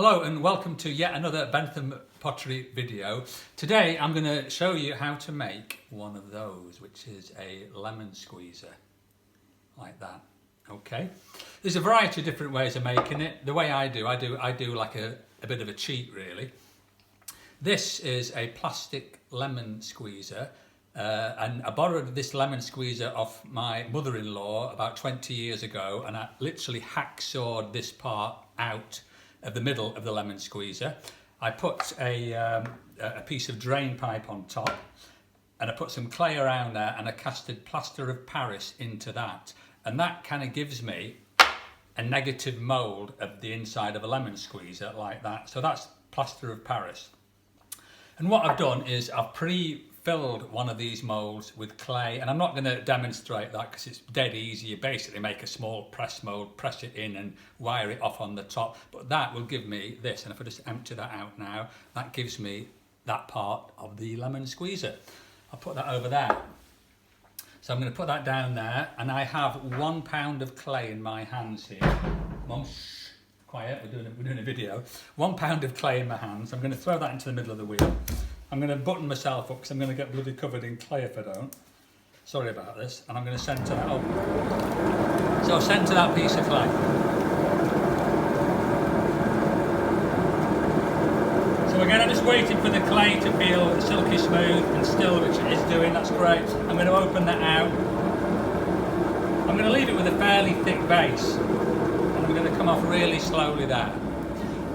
Hello and welcome to yet another Bentham pottery video. Today I'm going to show you how to make one of those, which is a lemon squeezer, like that. Okay, there's a variety of different ways of making it. The way I do like a bit of a cheat really. This is a plastic lemon squeezer and I borrowed this lemon squeezer off my mother-in-law about 20 years ago, and I literally hacksawed this part out of the middle of the lemon squeezer. I put a piece of drain pipe on top, and I put some clay around there, and I casted plaster of Paris into that, and that kind of gives me a negative mould of the inside of a lemon squeezer like that. So that's plaster of Paris. And what I've done is I've pre-filled one of these moulds with clay, and I'm not going to demonstrate that because it's dead easy. You basically make a small press mould, press it in and wire it off on the top, but that will give me this. And if I just empty that out now, that gives me that part of the lemon squeezer. I'll put that over there. So I'm going to put that down there, and I have 1 pound of clay in my hands here. Mum, shh, quiet, we're doing a video. 1 pound of clay in my hands. I'm going to throw that into the middle of the wheel. I'm going to button myself up because I'm going to get bloody covered in clay if I don't. Sorry about this. And I'm going to centre that up. So centre that piece of clay. So again, I'm just waiting for the clay to feel silky smooth and still, which it is doing. That's great. I'm going to open that out. I'm going to leave it with a fairly thick base, and I'm going to come off really slowly there.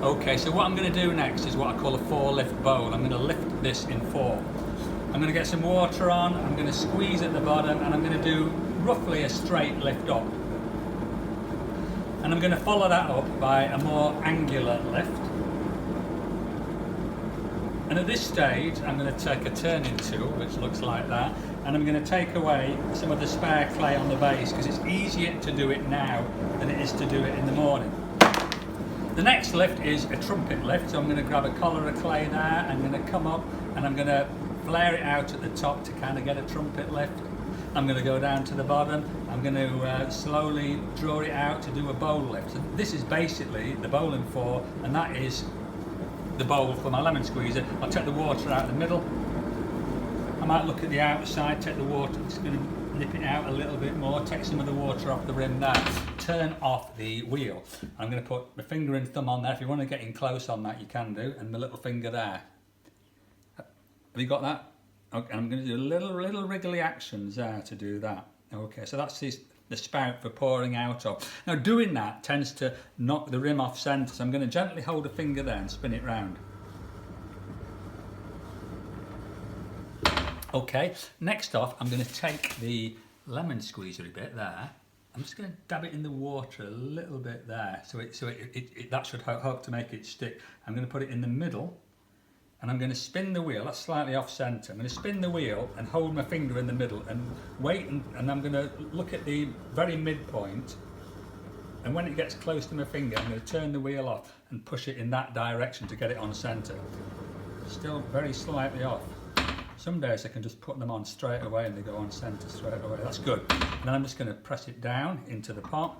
Okay, so what I'm going to do next is what I call a 4-lift bowl. I'm going to lift this in 4. I'm going to get some water on, I'm going to squeeze at the bottom, and I'm going to do roughly a straight lift up. And I'm going to follow that up by a more angular lift. And at this stage, I'm going to take a turning tool, which looks like that, and I'm going to take away some of the spare clay on the base, because it's easier to do it now than it is to do it in the morning. The next lift is a trumpet lift, so I'm going to grab a collar of clay there, I'm going to come up and I'm going to flare it out at the top to kind of get a trumpet lift. I'm going to go down to the bottom, I'm going to slowly draw it out to do a bowl lift. So this is basically the bowl in 4, and that is the bowl for my lemon squeezer. I'll take the water out in the middle. I might look at the outside, take the water, I'm just going to nip it out a little bit more, take some of the water off the rim there, turn off the wheel. I'm going to put my finger and thumb on there. If you want to get in close on that, you can do, and my little finger there. Have you got that? Okay, and I'm going to do little wriggly actions there to do that. Okay, so that's the spout for pouring out of. Now doing that tends to knock the rim off centre, so I'm going to gently hold a finger there and spin it round. Okay, next off I'm going to take the lemon squeezery bit there. I'm just going to dab it in the water a little bit there, so that should help to make it stick. I'm going to put it in the middle, and I'm going to spin the wheel. That's slightly off centre. I'm going to spin the wheel and hold my finger in the middle and wait, and I'm going to look at the very midpoint, and when it gets close to my finger, I'm going to turn the wheel off and push it in that direction to get it on centre. Still very slightly off. Some days I can just put them on straight away and they go on centre straight away. That's good. And then I'm just going to press it down into the pot.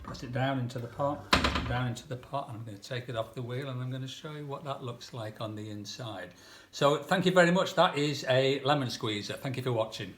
Press it down into the pot, down into the pot, and I'm going to take it off the wheel, and I'm going to show you what that looks like on the inside. So thank you very much. That is a lemon squeezer. Thank you for watching.